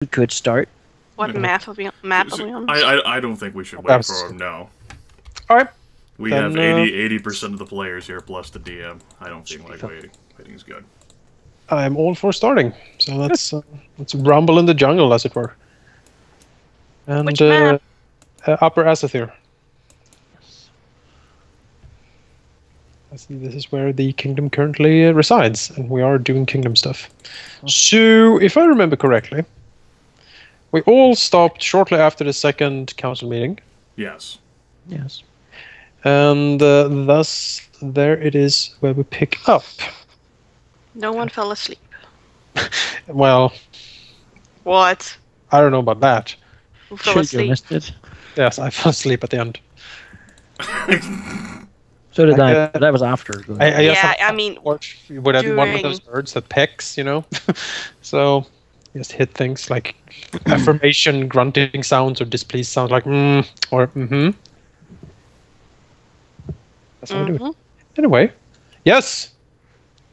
We could start. What map are we on? I don't think we should wait for him, no. Alright. We have 80% of the players here plus the DM. I don't think like waiting. Waiting's good. I'm all for starting. So let's rumble in the jungle, as it were. And Which map? Upper Asathir. This is where the kingdom currently resides, and we are doing kingdom stuff. So, if I remember correctly, we all stopped shortly after the second council meeting. Yes. Yes. And thus, there it is where we pick up. No one fell asleep. Well... What? I don't know about that. Who fell asleep? Yes, I fell asleep at the end. So did I. That was after. I mean, would have one of those birds that pecks, you know? So, just hit things like affirmation, grunting sounds, or displeased sounds like or mm-hmm. That's how we do it. Anyway, yes!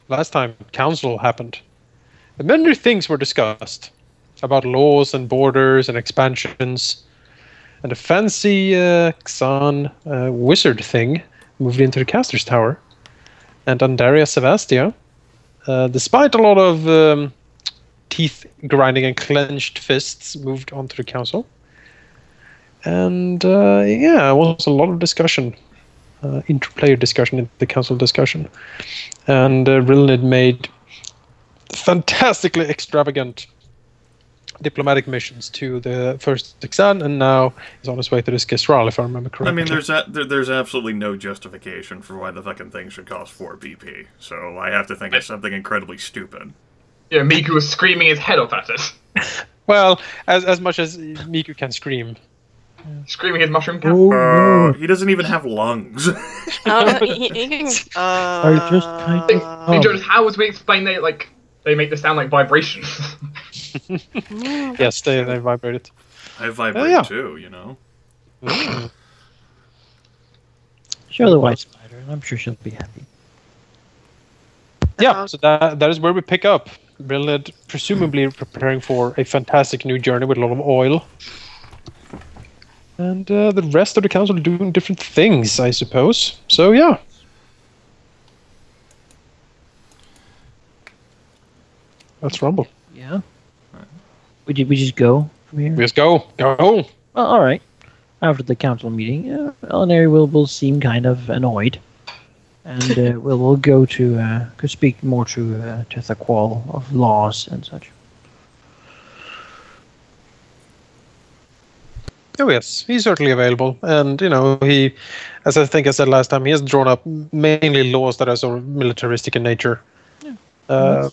Last time, council happened. And many things were discussed about laws and borders and expansions. And a fancy Xan wizard thing moved into the caster's tower. And Andaria Sevastia, despite a lot of teeth grinding and clenched fists, moved onto the council. And yeah, it was a lot of discussion. Interplayer discussion in the council discussion. And Rilinid made fantastically extravagant diplomatic missions to the first Xan, and now is on his way to the Skistral, if I remember correctly. I mean, there's absolutely no justification for why the fucking thing should cost 4 BP, so I have to think it's something incredibly stupid. Yeah, Miku was screaming his head off at it. Well, as much as Miku can scream. Screaming his mushroom cap. He doesn't even have lungs. He can... Jonas, how would we explain they make the sound like vibrations? Yes, they vibrate it. I vibrate too, you know. Show the white spider, and I'm sure she'll be happy. Yeah, so that is where we pick up. Rilinid presumably preparing for a fantastic new journey with a lot of oil. And the rest of the council are doing different things, I suppose. So, yeah. Let's rumble. Yeah. We just go from here? We just go. Go. Well, alright. After the council meeting, Elinary will seem kind of annoyed. And we'll go to could speak more to Thaqual of laws and such. Oh yes, he's certainly available, and you know he, as I think I said last time, he has drawn up mainly laws that are sort of militaristic in nature. Yeah.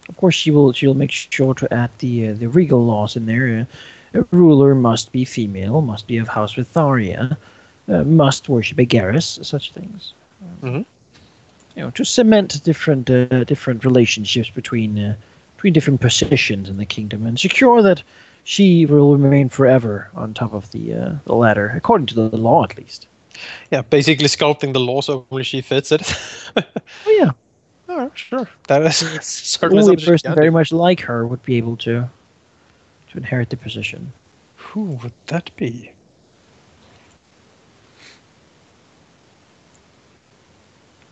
Of course, she'll make sure to add the regal laws in there. A ruler must be female, must be of House Vytharia, must worship a Garrus, such things. You know, to cement different relationships between different positions in the kingdom and secure that she will remain forever on top of the ladder, according to the law, at least. Yeah, basically sculpting the law so only she fits it. Oh, yeah. Oh, sure. That is certainly only person very much like her would be able to inherit the position. Who would that be?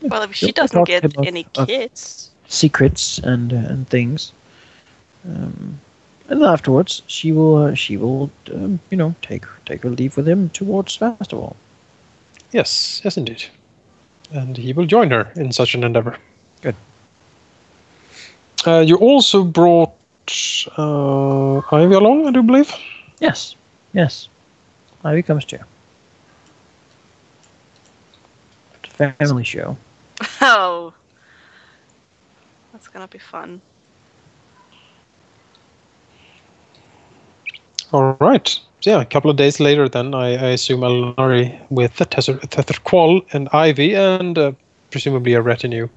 Well, if she doesn't get any kids... Secrets and things. And afterwards, she will you know, take her leave with him towards Festival. Yes, indeed. And he will join her in such an endeavor. Good. You also brought Ivy along, I do believe? Yes. Ivy comes too. Family show. Oh. That's gonna be fun. All right. So yeah, a couple of days later, then I assume Elinary with the Tetherqual and Ivy and presumably a retinue.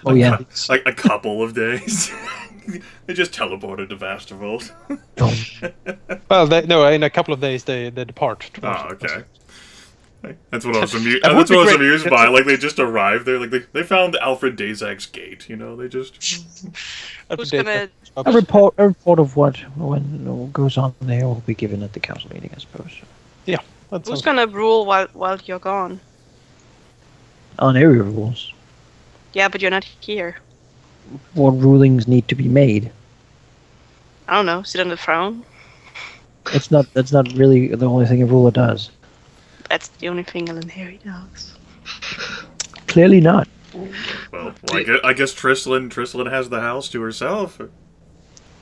Oh yeah, like a couple of days. They just teleported to Vastervold. Well, in a couple of days they depart. Oh, okay. That's what I was amused. That's what I was amused by. Like they just arrived there. Like they found Alfred Dazak's gate. You know, they just. Who's gonna A report of what goes on there will be given at the council meeting, I suppose. Yeah. Who's gonna rule while you're gone? On area rules. Yeah, but you're not here. What rulings need to be made? I don't know. Sit on the throne. That's not really the only thing a ruler does. That's the only thing Ellen Harry does. Clearly not. Well, I guess Trislan has the house to herself.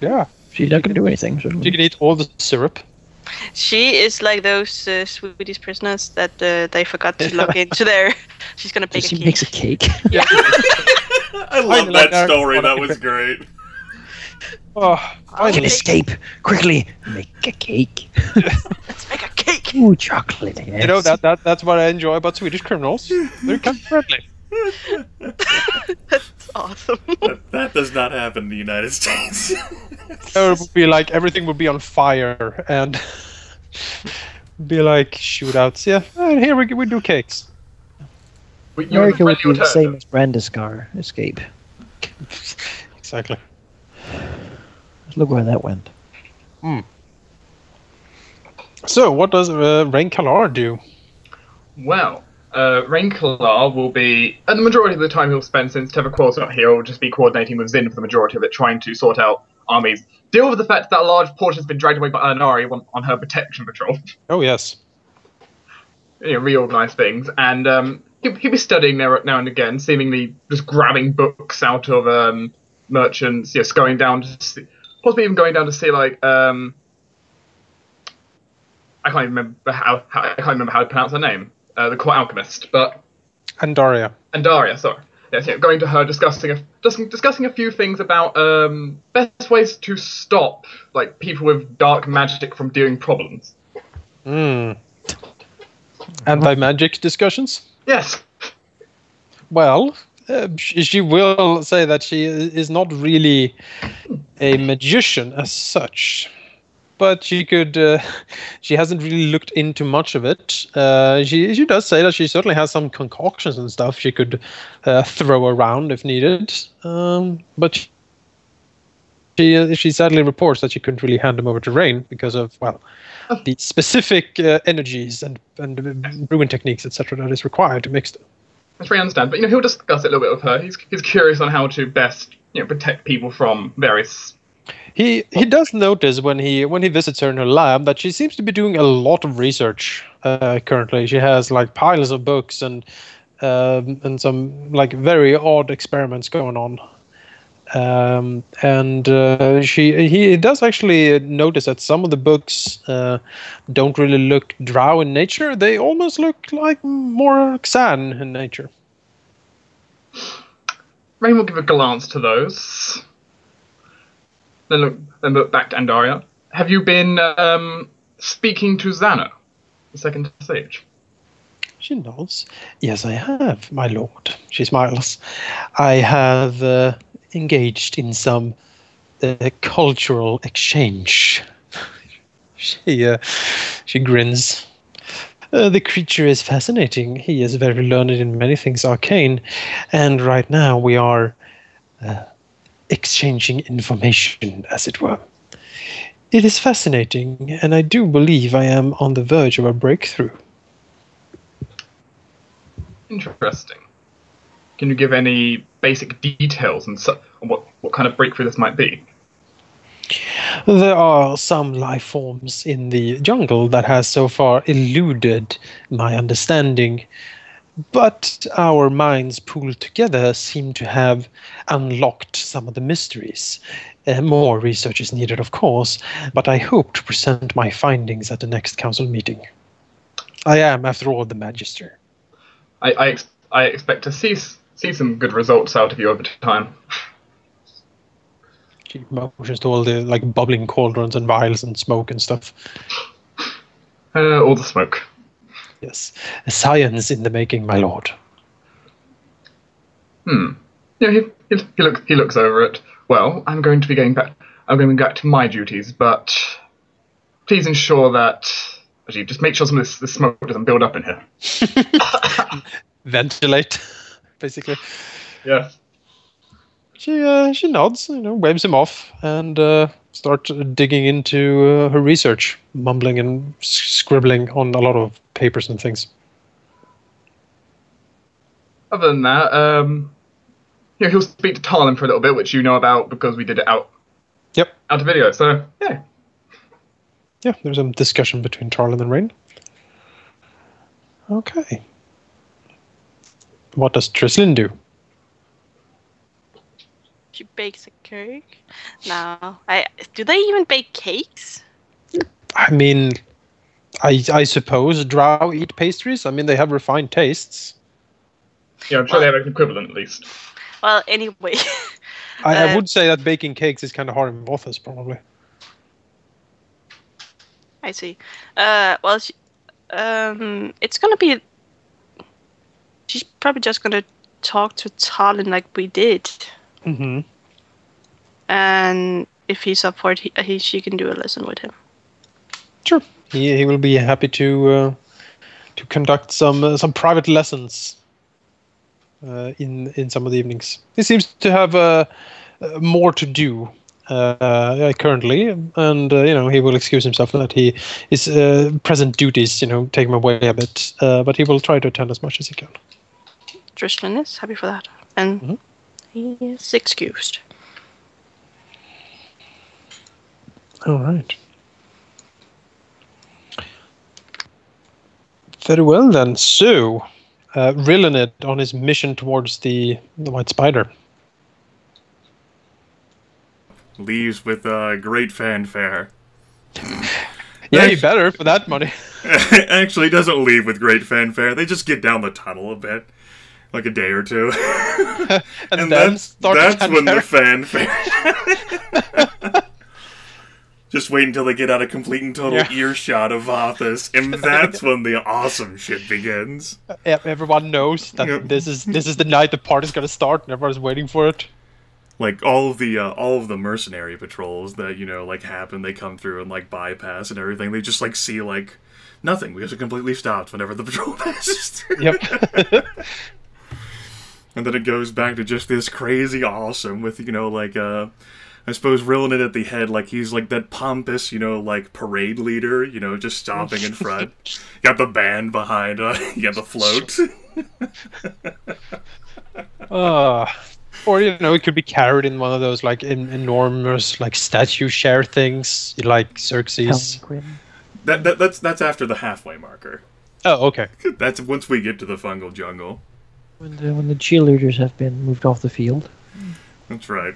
Yeah. She's not going to do anything. So. She can eat all the syrup. She is like those Swedish prisoners that they forgot to log into there. She's going to bake a cake. She makes a cake. Yeah. I love that story. That was great. Oh, I can escape quickly. Make a cake. Let's make a cake. Ooh, chocolate. Yes. You know that's what I enjoy about Swedish criminals. They're kind of friendly. That's awesome. That does not happen in the United States. It would be like everything would be on fire and be like shootouts. Yeah, and here we do cakes. America would be the same as Brandiskar escape. Exactly. Look where that went. So, what does Rae'nkalar do? Well, Rae'nkalar will be, and the majority of the time he'll spend, since Tevaquil's not here, will just be coordinating with Zin for the majority of it, trying to sort out armies. Deal with the fact that a large portion has been dragged away by Anari on her protection patrol. Oh, yes. Reorganize things, and he'll be studying now and again, seemingly just grabbing books out of merchants, yes, going down to see, possibly even going down to see like I can't remember how to pronounce her name. The court alchemist, but Andaria, sorry. Yes, yeah, going to her, discussing a few things about best ways to stop like people with dark magic from doing problems. Anti-magic discussions? Yes. Well, she will say that she is not really a magician as such, but she could. She hasn't really looked into much of it. She does say that she certainly has some concoctions and stuff she could throw around if needed. But she sadly reports that she couldn't really hand them over to Rain because of the specific energies and brewing techniques, etc., that is required to mix them. That's very understand, but he'll discuss it a little bit with her. He's curious on how to best protect people from various. He does notice when he visits her in her lab that she seems to be doing a lot of research currently. She has like piles of books and some like very odd experiments going on. He does actually notice that some of the books don't really look drow in nature. They almost look like more Xan in nature. Rain will give a glance to those. Then look back to Andaria. Have you been speaking to Xana, the second sage? She nods. Yes, I have, my lord. She smiles. I have engaged in some cultural exchange. She grins. The creature is fascinating. He is very learned in many things arcane, and right now we are exchanging information, as it were. It is fascinating, and I do believe I am on the verge of a breakthrough. Interesting. Can you give any basic details on what kind of breakthrough this might be? There are some life forms in the jungle that has so far eluded my understanding, but our minds pooled together seem to have unlocked some of the mysteries. More research is needed, of course, but I hope to present my findings at the next council meeting. I am, after all, the Magister. I expect to see some good results out of you over time. She motions to all the like bubbling cauldrons and vials and smoke and stuff. All the smoke. Yes, science in the making, my lord. Yeah, he looks over it. Well, I'm going to be going back. I'm going back to my duties, but please ensure that. Actually, just make sure some of this smoke doesn't build up in here. Ventilate, basically. Yes. She nods, waves him off, and starts digging into her research, mumbling and scribbling on a lot of papers and things. Other than that, he'll speak to Tarlin for a little bit, which you know about because we did it out of video. So yeah, there's some discussion between Tarlin and Rain. Okay. What does Trislin do? She bakes a cake. No, do they even bake cakes? I mean, I suppose drow eat pastries. I mean, they have refined tastes. Yeah, I'm sure they have an equivalent at least. Well, anyway. I would say that baking cakes is kind of hard in Vothas, probably. I see. Well, it's gonna be. She's probably just gonna talk to Talon like we did. Mm-hmm. And if he's up for it, she can do a lesson with him. Sure. He will be happy to conduct some private lessons in some of the evenings. He seems to have more to do currently, and he will excuse himself that his present duties take him away a bit, but he will try to attend as much as he can. Tristan is happy for that, and he is excused. All right. Very well then. So, Rilinid on his mission towards the White Spider. Leaves with great fanfare. Yeah, he better for that money. Actually, doesn't leave with great fanfare. They just get down the tunnel a bit, like a day or two, and then that's when the fanfare. Just wait until they get out of complete and total earshot of Vothas, and that's when the awesome shit begins. Everyone knows that this is the night the party's gonna start, and everyone's waiting for it. Like all of the mercenary patrols that happen, they come through and bypass and everything. They just see nothing because it completely stops whenever the patrol passes through. Yep. And then it goes back to just this crazy awesome with I suppose Rilinid at the head, he's that pompous, parade leader, just stomping in front. Got the band behind, you got the float. Or, it could be carried in one of those, enormous, statue share things, like Xerxes. That's after the halfway marker. Oh, okay. That's once we get to the fungal jungle. When the cheerleaders have been moved off the field. That's right.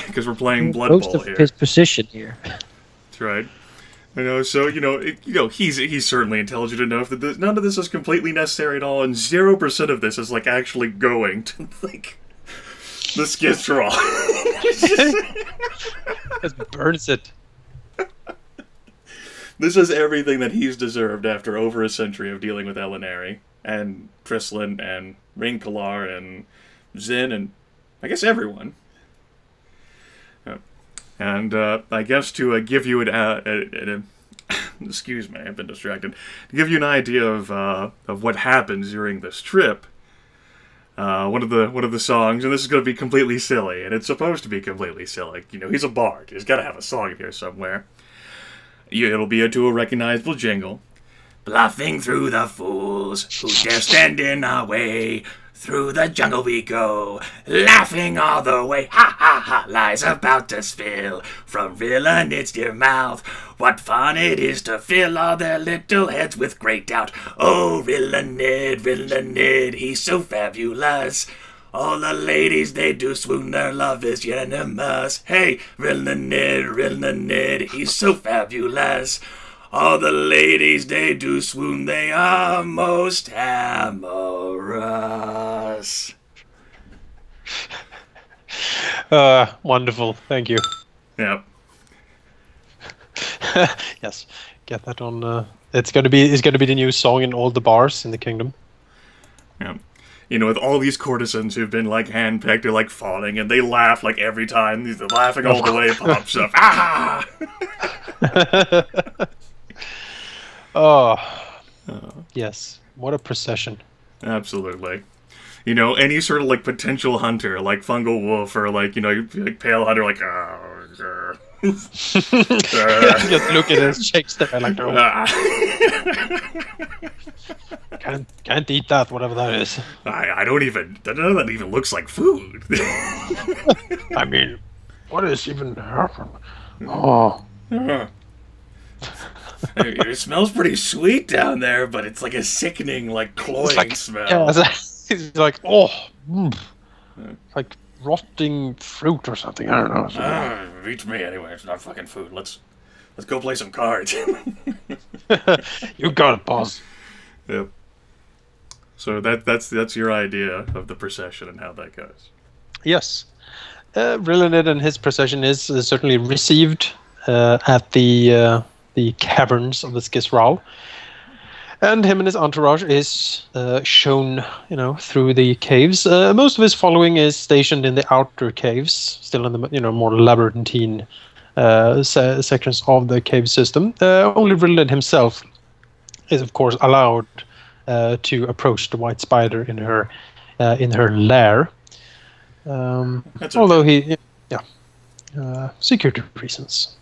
Because we're playing Blood Most Bowl of here. his position here. That's right. So he's certainly intelligent enough that none of this is completely necessary at all, and 0% of this is actually going to the Skithral. Just burns it. This is everything that he's deserved after over a century of dealing with Elinari and Trislin and Rae'nkalar and Zin and I guess everyone. And I guess to give you an excuse me, I've been distracted. To give you an idea of what happens during this trip, one of the songs, and this is going to be completely silly, and it's supposed to be completely silly. He's a bard. He's got to have a song in here somewhere. It'll be to a recognizable jingle. Bluffing through the fools who dare stand in our way. Through the jungle we go, laughing all the way. Ha ha ha, lies about to spill from Rilinid's dear mouth. What fun it is to fill all their little heads with great doubt. Oh, Rilinid, he's so fabulous. All the ladies, they do swoon, their love is unanimous. Hey, Rilinid, he's so fabulous. All the ladies, they do swoon, they are most amorous. Wonderful, thank you. Yep. Yes, get that on. It's gonna be the new song in all the bars in the kingdom. Yeah. With all these courtesans who've been handpicked, they're falling, and they laugh every time. They're laughing all the way pops up. Ah! Oh, yes. What a procession. Absolutely. you know, any sort of like potential hunter, like fungal wolf or like, you know, like pale hunter, like Just look at it, shakes their head like, oh, can't eat that, whatever that is. I don't even, that even looks like food. I mean, what is even happening? Oh. I mean, it smells pretty sweet down there, but it's like a sickening, like cloying smell. Yeah, it's like, oh, like rotting fruit or something. I don't know. Beats me anyway. It's not fucking food. Let's go play some cards. You got it, boss. Yep. So that's your idea of the procession and how that goes. Yes. Rilinid and his procession is certainly received at the caverns of the Skisral. And him and his entourage is shown, you know, through the caves. Most of his following is stationed in the outer caves, still in the, you know, more labyrinthine sections of the cave system. Only Rilinid himself is, of course, allowed to approach the white spider in her lair. Although he, security reasons.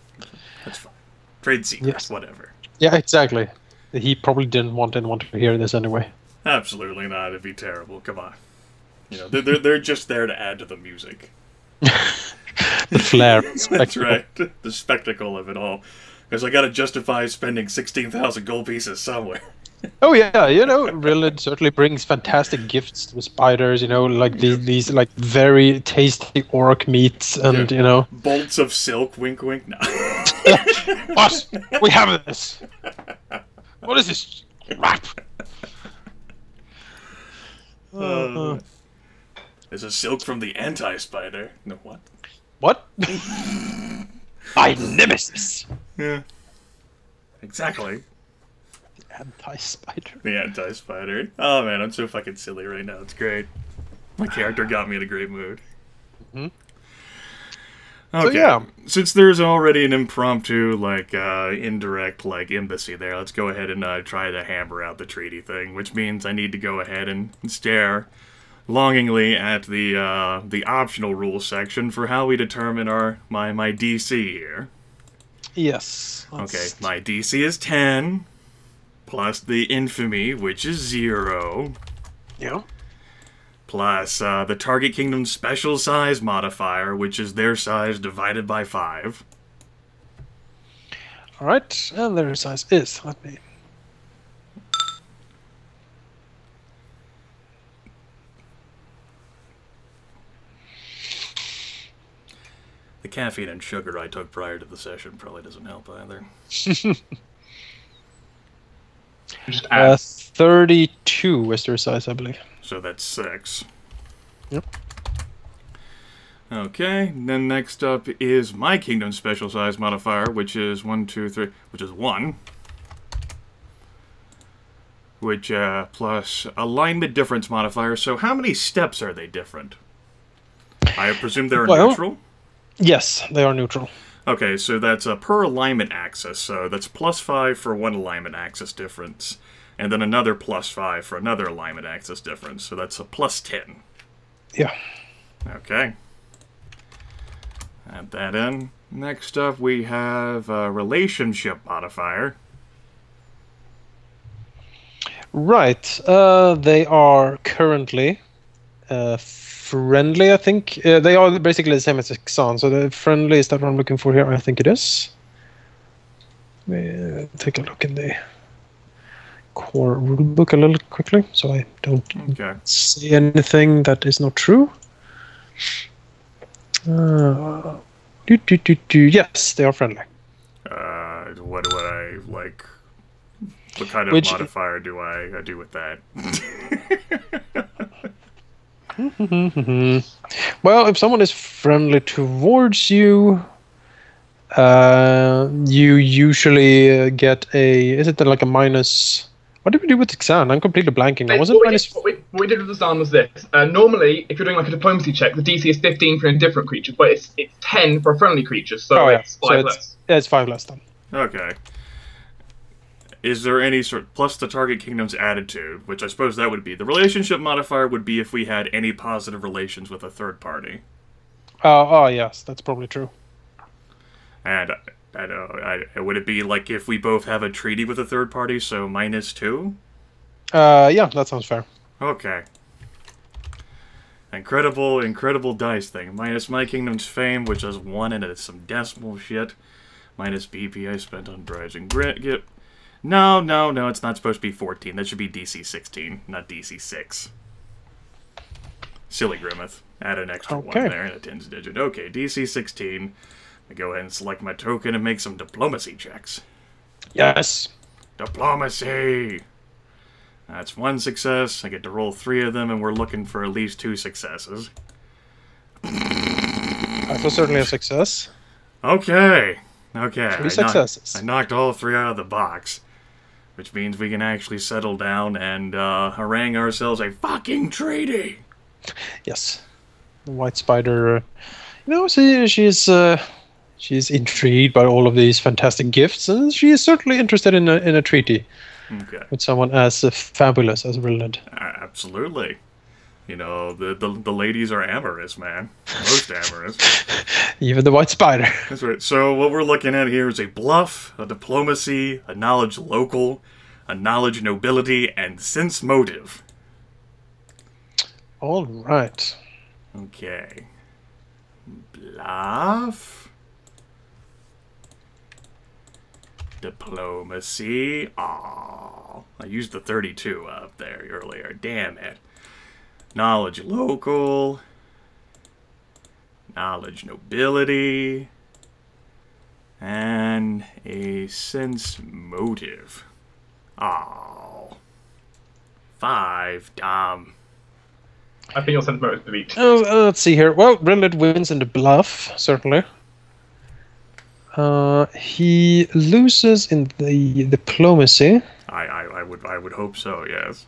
That's fine. Trade secrets, Yes. whatever. Yeah, exactly. He probably didn't want anyone to hear this anyway. Absolutely not. It'd be terrible. Come on. You know, they're just there to add to the music. The flair. That's right. The spectacle of it all. Because I got to justify spending 16,000 gold pieces somewhere. Oh yeah, you know, Rilinid certainly brings fantastic gifts to the spiders. You know, like these like very tasty orc meats, and you know, bolts of silk. Wink, wink. No. What? We have this. What is this crap? There's a silk from the anti-spider. No, what? What? My nemesis. Yeah. Exactly. Anti-spider. The anti-spider. Oh man, I'm so fucking silly right now. It's great. My character got me in a great mood. Mm-hmm. Okay. So, yeah. Since there's already an impromptu, like, indirect, like, embassy there, let's go ahead and try to hammer out the treaty thing, which means I need to go ahead and stare longingly at the optional rules section for how we determine my DC here. Yes. Okay, my DC is 10, plus the infamy, which is 0. Yeah. Plus the target kingdom's special size modifier, which is their size divided by 5. Alright, and their size is, let me... The caffeine and sugar I took prior to the session probably doesn't help either. Just add. 32 is their size, I believe. So that's 6. Yep. Okay, then next up is my kingdom special size modifier, which is 1, 2, 3, which is 1. Which, plus alignment difference modifier. So how many steps are they different? I presume they're neutral? Yes, they are neutral. Okay, so that's per alignment axis. So that's plus 5 for one alignment axis difference. And then another plus 5 for another alignment axis difference. So that's a plus 10. Yeah. Okay. Add that in. Next up, we have a relationship modifier. Right. They are currently friendly, I think. They are basically the same as Exxon. So the friendly, is that what I'm looking for here? I think it is. Let me take a look in the core rulebook a little quickly, so I don't say anything that is not true. Yes, they are friendly. What do I, like... What kind of modifier do I do with that? Well, if someone is friendly towards you, you usually get a... Is it like a minus... What did we do with Xan? I'm completely blanking. What we did with the Xan was this. Normally, if you're doing like a diplomacy check, the DC is 15 for indifferent creatures, but it's 10 for a friendly creature, so it's 5 less. Yeah, it's 5 less then. Okay. is there any sort plus the target kingdom's attitude, which I suppose that would be. The relationship modifier would be if we had any positive relations with a third party. Oh, yes, that's probably true. And would it be like if we both have a treaty with a third party, so -2? Yeah, that sounds fair. Okay. Incredible dice thing. Minus my kingdom's fame, which is 1 and it's some decimal shit. Minus BP I spent on bribes and grit. No, it's not supposed to be 14. That should be DC 16, not DC 6. Silly Grimith. Add an extra 1 there and a 10's digit. Okay, DC 16. I go ahead and select my token and make some diplomacy checks. Yes. Diplomacy! That's 1 success. I get to roll 3 of them, and we're looking for at least 2 successes. That was certainly a success. Okay. 3 successes. I knocked all 3 out of the box. Which means we can actually settle down and harangue ourselves a fucking treaty! Yes. The White Spider, she's intrigued by all of these fantastic gifts, and she is certainly interested in a treaty. Okay. With someone as fabulous as Rilinid. Absolutely. The ladies are amorous, man. Most amorous. Even the White Spider. That's right. So what we're looking at here is a bluff, a diplomacy, a knowledge local, a knowledge nobility, and sense motive. All right. Okay. Bluff. Diplomacy. Aww. I used the 32 up there earlier. Damn it. Knowledge local. Knowledge nobility. And a sense motive. Aww. 5. Dumb. I think your sense motive is the beat. Let's see here. Well, Rilinid wins in the bluff, certainly. He loses in the diplomacy. I would hope so, yes.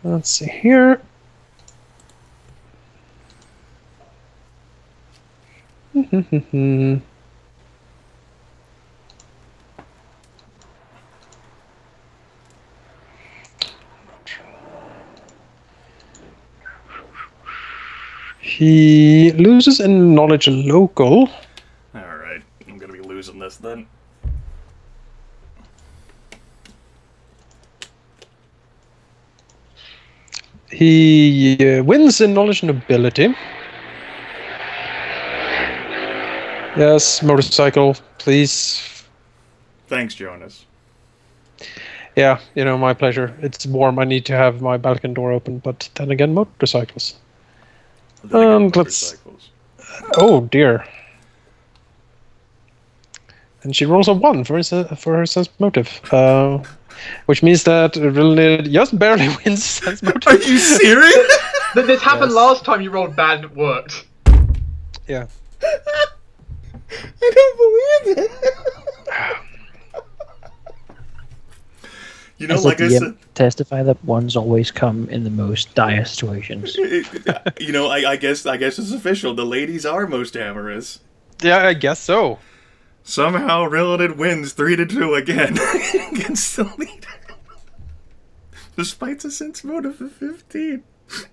Let's see here. He loses in knowledge local. Alright, I'm gonna be losing this then. He wins in knowledge nobility. Yes, motorcycle, please. Thanks, Jonas. Yeah, my pleasure. It's warm. I need to have my balcony door open, but then again, motorcycles. Motorcycles. Oh dear. And she rolls a 1 for her sense motive, which means that Rilinid just barely wins sense motive. Are you serious? This happened last time you rolled bad and it worked. Yeah. I don't believe it. Like I said, testify that ones always come in the most dire situations. I guess it's official. The ladies are most amorous. Yeah, I guess so. Somehow, Rilinid wins 3-2 again against the leader, despite a sense motive of 15.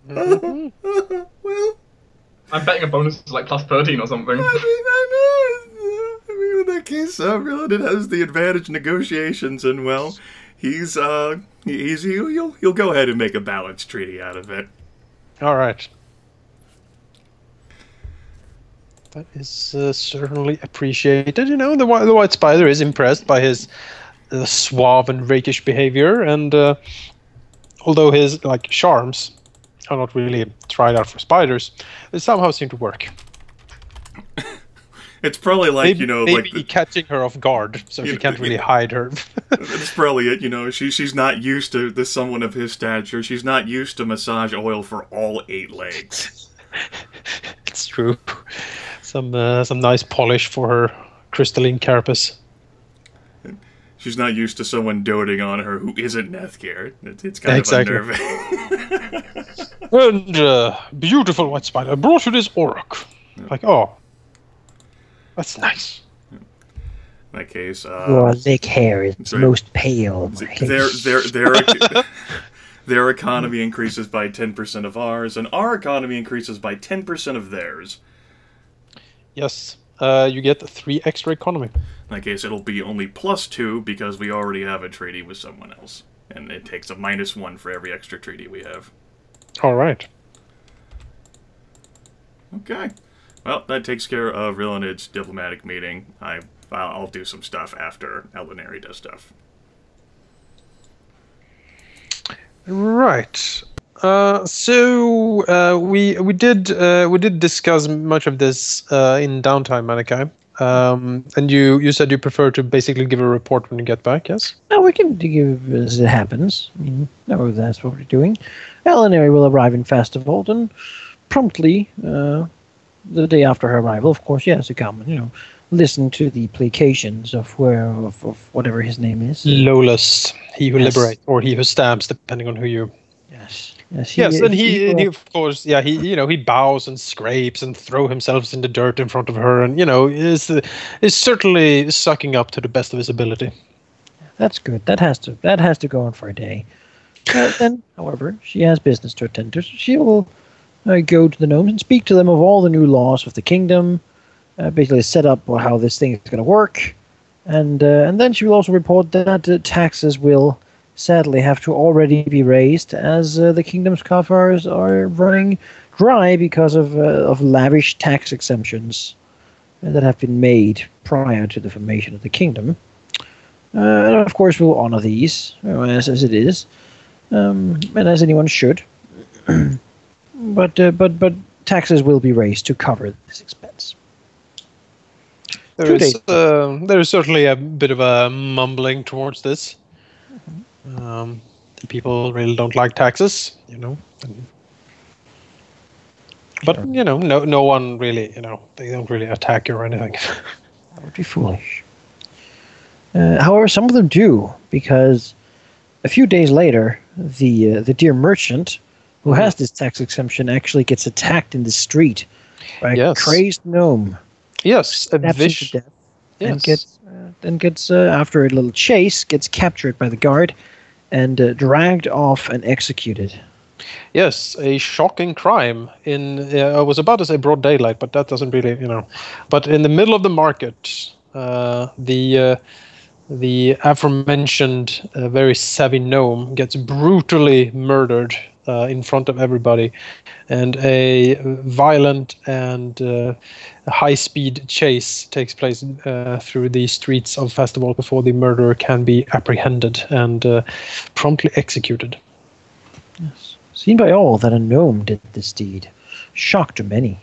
Mm-hmm. Well, I'm betting a bonus is like plus 13 or something. I mean, in that case, Rilinid has the advantage in negotiations, and he'll go ahead and make a balanced treaty out of it. All right. That is certainly appreciated. The White Spider is impressed by his suave and rakish behavior, and although his charms are not really tried out for spiders, they somehow seem to work. It's probably like, maybe catching her off guard, so she can't really hide her. It's probably it, she's not used to someone of his stature. She's not used to massage oil for all 8 legs. It's true. Some nice polish for her crystalline carapace. She's not used to someone doting on her who isn't Nethgir. It's kind of unnerving. And beautiful White Spider, I brought you this Orc. Yeah. Like, oh, that's nice. In that case, your thick hair is right. most pale. Their economy increases by 10% of ours, and our economy increases by 10% of theirs. Yes, you get 3 extra economy. In that case, it'll be only +2 because we already have a treaty with someone else. And it takes a -1 for every extra treaty we have. All right. Okay. Well, that takes care of Rilinid's diplomatic meeting. I'll do some stuff after Elinari does stuff. Right. So we did discuss much of this in downtime, Manaki. And you said you prefer to basically give a report when you get back, yes? No, we can give as it happens. I mean, no, that's what we're doing. Elinari will arrive in Festival, and promptly, the day after her arrival, of course, she has to come and, listen to the placations of whatever his name is. Lawless, he who Yes. liberates, or he who stabs, depending on who you... Yes. Yes, and he of course, yeah, he bows and scrapes and throw himself in the dirt in front of her, and is certainly sucking up to the best of his ability. That's good. That has to go on for a day. Then, however, she has business to attend to. So she will go to the gnomes and speak to them of all the new laws of the kingdom, basically set up how this thing is going to work, and then she will also report that taxes will sadly have to already be raised as the kingdom's coffers are running dry because of lavish tax exemptions that have been made prior to the formation of the kingdom. And of course we'll honor these as it is, and as anyone should. but taxes will be raised to cover this expense. There is certainly a bit of a mumbling towards this. The people really don't like taxes, But Sure. no one really, they don't really attack you or anything. That would be foolish. However, some of them do, because a few days later, the dear merchant who has this tax exemption actually gets attacked in the street by a crazed gnome. Yes, a Stabs him to death, and gets after a little chase, gets captured by the guard and dragged off and executed. Yes, a shocking crime I was about to say broad daylight, but that doesn't really, But in the middle of the market, the aforementioned very savvy gnome gets brutally murdered in front of everybody, and a violent and high-speed chase takes place through the streets of Festival before the murderer can be apprehended and promptly executed. Yes. Seen by all that a gnome did this deed. Shock to many.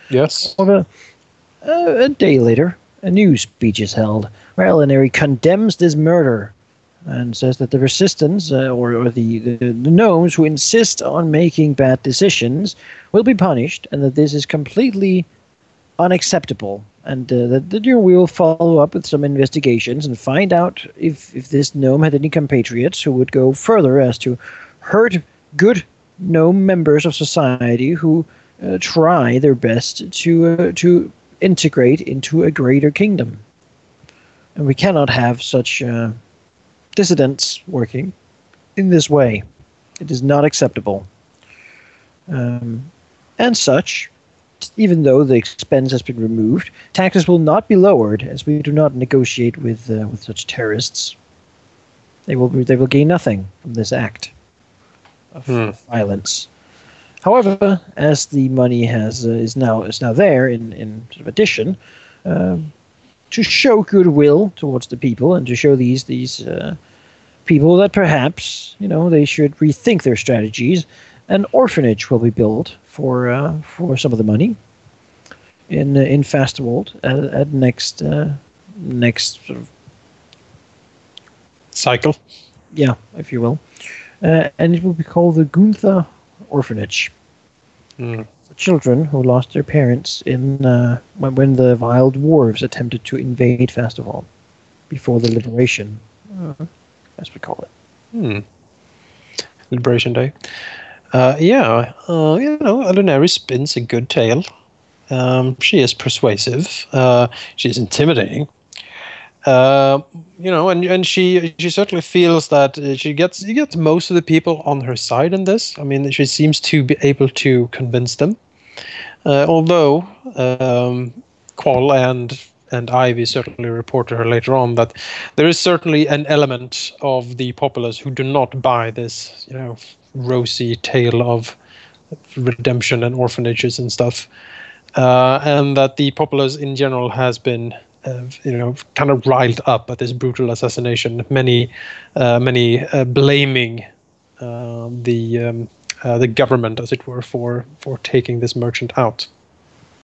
Yes. However, a day later, a new speech is held where Elinari condemns this murder and says that the resistance or the gnomes who insist on making bad decisions will be punished, and that this is completely unacceptable, and that we will follow up with some investigations and find out if this gnome had any compatriots who would go further as to hurt good gnome members of society who try their best to integrate into a greater kingdom. And we cannot have such dissidents working in this way. It is not acceptable. And such, even though the expense has been removed, taxes will not be lowered, as we do not negotiate with such terrorists. They will gain nothing from this act of violence. However, as the money is now there in sort of addition, to show goodwill towards the people and to show these people that perhaps they should rethink their strategies, an orphanage will be built for some of the money in Fastwold at next sort of cycle. Yeah, if you will. And it will be called the Gunther Orphanage. For children who lost their parents in when the wild dwarves attempted to invade Fastwold before the liberation, as we call it. Liberation Day. Elinari spins a good tale. She is persuasive. She is intimidating. And she certainly feels that she gets most of the people on her side in this. I mean, she seems to be able to convince them. Although Qual and Ivy certainly report to her later on that there is certainly an element of the populace who do not buy this, rosy tale of redemption and orphanages and stuff, and that the populace in general has been, kind of riled up at this brutal assassination. Many blaming the government, as it were, for taking this merchant out.